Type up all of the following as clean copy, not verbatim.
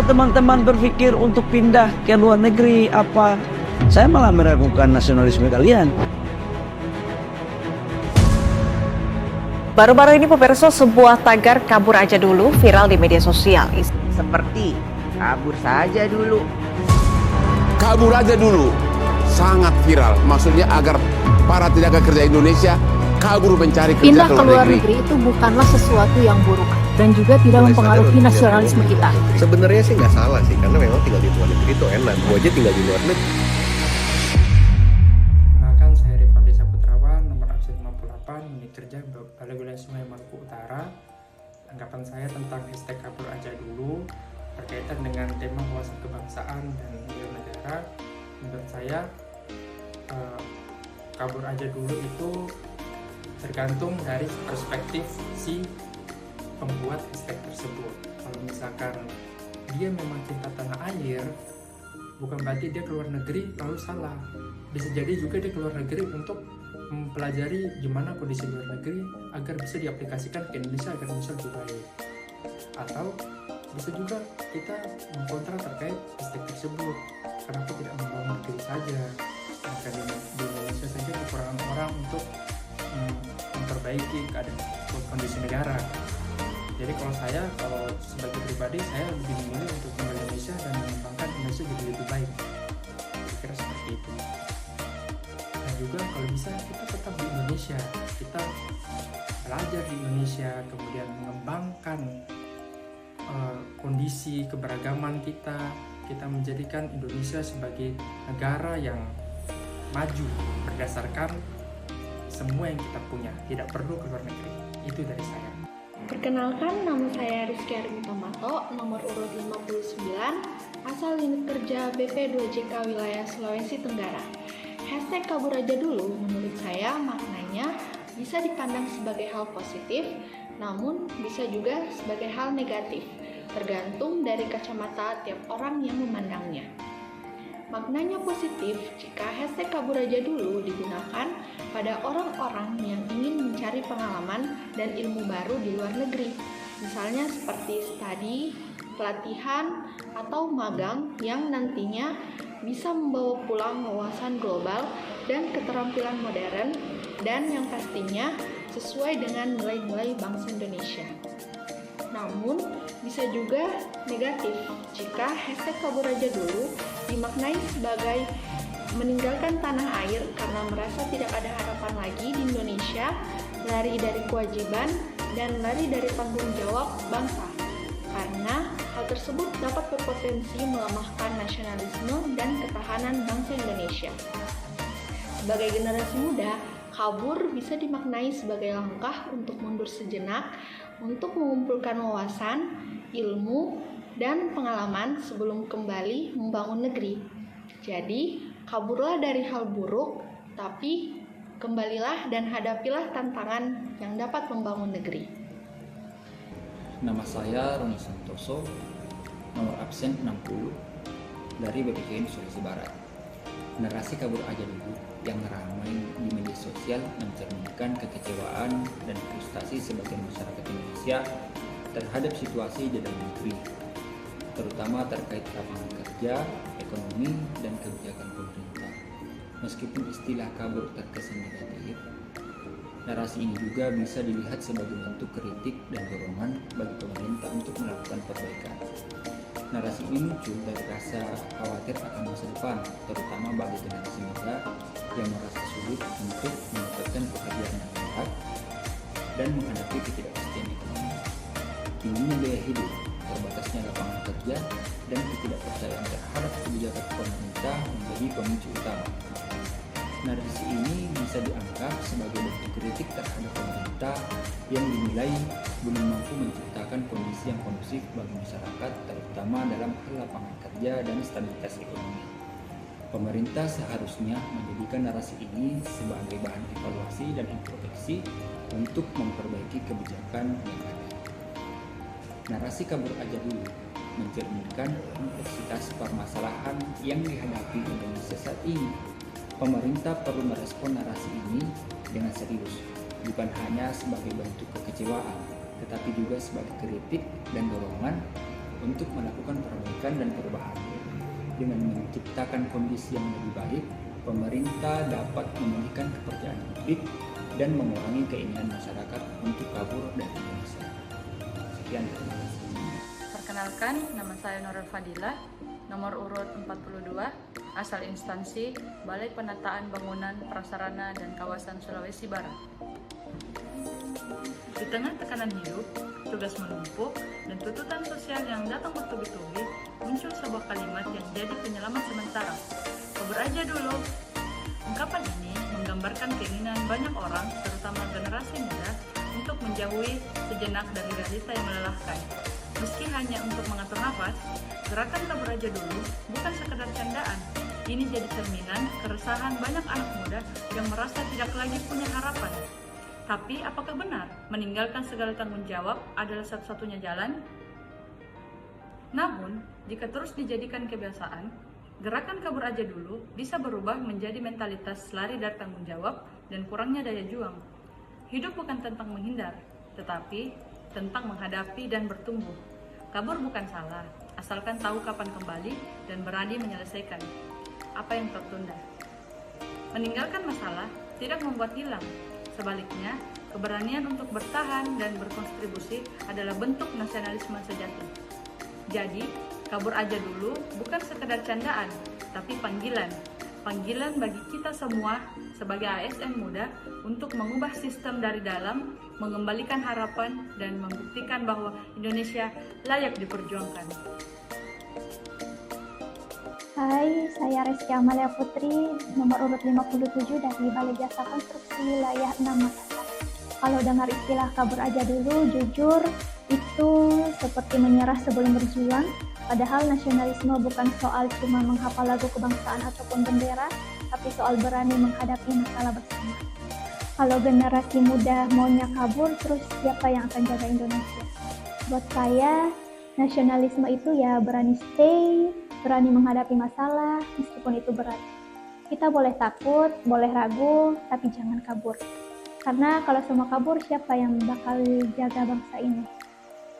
Kalau teman-teman berpikir untuk pindah ke luar negeri, saya malah meragukan nasionalisme kalian. Baru-baru ini pemirsa, sebuah tagar kabur aja dulu viral di media sosial. Seperti kabur saja dulu. Kabur aja dulu sangat viral. Maksudnya agar para tenaga kerja Indonesia kabur mencari kerja pindah ke luar negeri itu bukanlah sesuatu yang buruk dan juga tidak mempengaruhi nasionalisme kita. Sebenarnya sih nggak salah sih, karena memang tinggal di luar negeri itu enak. Gue aja tinggal di luar negeri. Kenalkan, saya Rivaldi Saputrawan, nomor absen 58, unit kerja Balai Wilayah Sungai Maluku Utara. Anggapan saya tentang hashtag kabur aja dulu berkaitan dengan tema wawasan kebangsaan dan nilai negara. Menurut saya kabur aja dulu itu tergantung dari perspektif si pembuat hashtag tersebut. Kalau misalkan dia memang cinta tanah air, bukan berarti dia keluar negeri lalu salah. Bisa jadi juga dia keluar negeri untuk mempelajari gimana kondisi luar negeri agar bisa diaplikasikan ke Indonesia agar Indonesia lebih baik. Atau bisa juga kita mengkontra terkait hashtag tersebut. Kenapa tidak membangun negeri saja? Karena di Indonesia saja kekurangan orang untuk memperbaiki keadaan kondisi negara. Jadi kalau sebagai pribadi saya lebih memilih untuk tinggal di Indonesia dan mengembangkan Indonesia jadi lebih baik. Saya kira seperti itu. Dan juga kalau bisa kita tetap di Indonesia, kita belajar di Indonesia, kemudian mengembangkan kondisi keberagaman kita menjadikan Indonesia sebagai negara yang maju berdasarkan semua yang kita punya, tidak perlu ke luar negeri. Itu dari saya. Perkenalkan, nama saya Rizky Armitomato, nomor urut 59, asal unit kerja BP2JK wilayah Sulawesi Tenggara. Hashtag kabur aja dulu menurut saya maknanya bisa dipandang sebagai hal positif, namun bisa juga sebagai hal negatif, tergantung dari kacamata tiap orang yang memandangnya. Maknanya positif jika hashtag kabur aja dulu digunakan pada orang-orang yang ingin mencari pengalaman dan ilmu baru di luar negeri. Misalnya seperti studi, pelatihan, atau magang yang nantinya bisa membawa pulang wawasan global dan keterampilan modern dan yang pastinya sesuai dengan nilai-nilai bangsa Indonesia. Namun, bisa juga negatif jika hashtag kabur aja dulu dimaknai sebagai meninggalkan tanah air karena merasa tidak ada harapan lagi di Indonesia, lari dari kewajiban, dan lari dari tanggung jawab bangsa. Karena hal tersebut dapat berpotensi melemahkan nasionalisme dan ketahanan bangsa Indonesia. Sebagai generasi muda, kabur bisa dimaknai sebagai langkah untuk mundur sejenak, untuk mengumpulkan wawasan, ilmu, dan pengalaman sebelum kembali membangun negeri. Jadi, kaburlah dari hal buruk, tapi kembalilah dan hadapilah tantangan yang dapat membangun negeri. Nama saya Roni Santoso, nomor absen 60, dari BPKN Sulawesi Barat. Narasi kabur aja dulu yang ramai di media sosial mencerminkan kekecewaan dan frustasi sebagian masyarakat Indonesia terhadap situasi di dalam negeri, terutama terkait lapangan kerja, ekonomi, dan kebijakan pemerintah. Meskipun istilah kabur terkesan negatif, narasi ini juga bisa dilihat sebagai bentuk kritik dan dorongan bagi pemerintah untuk melakukan perbaikan. Narasi ini muncul dari rasa khawatir akan masa depan, terutama bagi generasi muda yang merasa sulit untuk mendapatkan pekerjaan yang layak dan menghadapi ketidakpastian ekonomi. Tingginya biaya hidup, terbatasnya lapangan kerja, dan ketidakpercayaan terhadap kebijakan pemerintah menjadi pemicu utama. Narasi ini bisa dianggap sebagai bentuk kritik terhadap pemerintah yang dinilai belum mampu menciptakan kondisi yang kondusif bagi masyarakat, terutama dalam hal lapangan kerja dan stabilitas ekonomi. Pemerintah seharusnya menjadikan narasi ini sebagai bahan evaluasi dan introspeksi untuk memperbaiki kebijakan yang ada. Narasi kabur aja dulu mencerminkan kompleksitas permasalahan yang dihadapi Indonesia saat ini. Pemerintah perlu merespon narasi ini dengan serius, bukan hanya sebagai bentuk kekecewaan, tetapi juga sebagai kritik dan dorongan untuk melakukan perbaikan dan perubahan. Dengan menciptakan kondisi yang lebih baik, pemerintah dapat memulihkan kepercayaan publik dan mengurangi keinginan masyarakat untuk kabur dari Indonesia. Sekian, terima kasih. Perkenalkan, nama saya Nurul Fadilah, nomor urut 42, asal instansi Balai Penataan Bangunan Prasarana dan Kawasan Sulawesi Barat. Di tengah tekanan hidup, tugas menumpuk, dan tuntutan sosial yang datang bertubi-tubi, muncul sebuah kalimat yang jadi penyelamat sementara. Kabur aja dulu. Ungkapan ini menggambarkan keinginan banyak orang, terutama generasi muda, untuk menjauhi sejenak dari realita yang melelahkan. Meski hanya untuk mengatur nafas, gerakan kabur aja dulu bukan sekedar candaan. Ini jadi cerminan keresahan banyak anak muda yang merasa tidak lagi punya harapan. Tapi apakah benar meninggalkan segala tanggung jawab adalah satu-satunya jalan? Namun, jika terus dijadikan kebiasaan, gerakan kabur aja dulu bisa berubah menjadi mentalitas lari dari tanggung jawab dan kurangnya daya juang. Hidup bukan tentang menghindar, tetapi tentang menghadapi dan bertumbuh. Kabur bukan salah, asalkan tahu kapan kembali dan berani menyelesaikan apa yang tertunda. Meninggalkan masalah tidak membuat hilang. Sebaliknya, keberanian untuk bertahan dan berkontribusi adalah bentuk nasionalisme sejati. Jadi, kabur aja dulu bukan sekedar candaan, tapi panggilan. Panggilan bagi kita semua sebagai ASN muda untuk mengubah sistem dari dalam, mengembalikan harapan, dan membuktikan bahwa Indonesia layak diperjuangkan. Hai, saya Reski Amalia Putri, nomor urut 57 dari Balai Jasa Konstruksi Wilayah 6 Makassar. Kalau dengar istilah kabur aja dulu, jujur itu seperti menyerah sebelum berjuang. Padahal nasionalisme bukan soal cuma menghafal lagu kebangsaan ataupun bendera, tapi soal berani menghadapi masalah bersama. Kalau generasi muda maunya kabur, terus siapa yang akan jaga Indonesia? Buat saya, nasionalisme itu ya berani stay, berani menghadapi masalah, meskipun itu berat. Kita boleh takut, boleh ragu, tapi jangan kabur. Karena kalau semua kabur, siapa yang bakal jaga bangsa ini?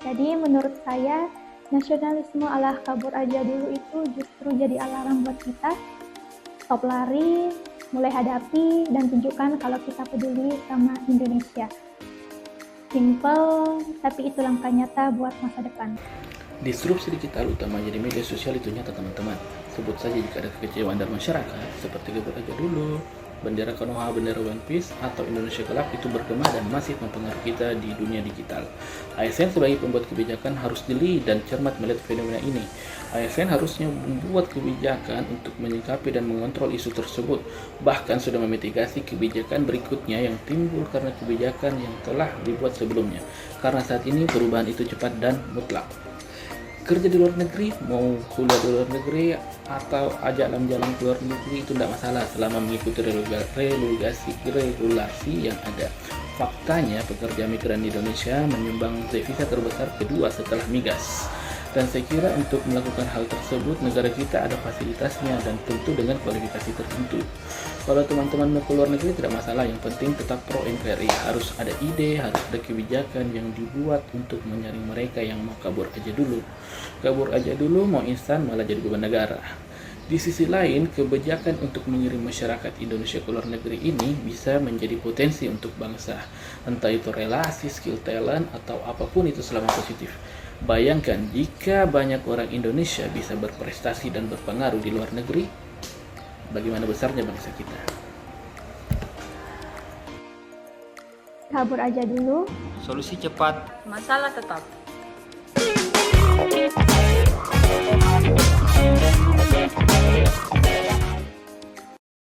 Jadi menurut saya, nasionalisme ala kabur aja dulu itu justru jadi alarm buat kita. Stop lari, mulai hadapi, dan tunjukkan kalau kita peduli sama Indonesia. Simple, tapi itu langkah nyata buat masa depan. Disrupsi digital utamanya di media sosial itu nyata teman-teman. Sebut saja jika ada kekecewaan dari masyarakat, seperti kabur aja dulu, bendera Konoha, bendera One Piece, atau Indonesia gelap itu bergema dan masih mempengaruhi kita di dunia digital. ASN sebagai pembuat kebijakan harus jeli dan cermat melihat fenomena ini. ASN harusnya membuat kebijakan untuk menyikapi dan mengontrol isu tersebut, bahkan sudah memitigasi kebijakan berikutnya yang timbul karena kebijakan yang telah dibuat sebelumnya. Karena saat ini perubahan itu cepat dan mutlak. Kerja di luar negeri, mau kuliah di luar negeri atau jalan-jalan ke luar negeri itu tidak masalah selama mengikuti regulasi yang ada. Faktanya pekerja migran di Indonesia menyumbang devisa terbesar kedua setelah migas. Dan saya kira untuk melakukan hal tersebut negara kita ada fasilitasnya dan tentu dengan kualifikasi tertentu. Kalau teman-teman mau ke luar negeri tidak masalah, yang penting tetap pro NKRI. Harus ada ide, harus ada kebijakan yang dibuat untuk menyaring mereka yang mau kabur aja dulu. Kabur aja dulu mau instan malah jadi beban negara. Di sisi lain, kebijakan untuk mengirim masyarakat Indonesia ke luar negeri ini bisa menjadi potensi untuk bangsa. Entah itu relasi, skill, talent, atau apapun itu selama positif. Bayangkan jika banyak orang Indonesia bisa berprestasi dan berpengaruh di luar negeri, bagaimana besarnya bangsa kita. Kabur aja dulu. Solusi cepat. Masalah tetap. Thank you.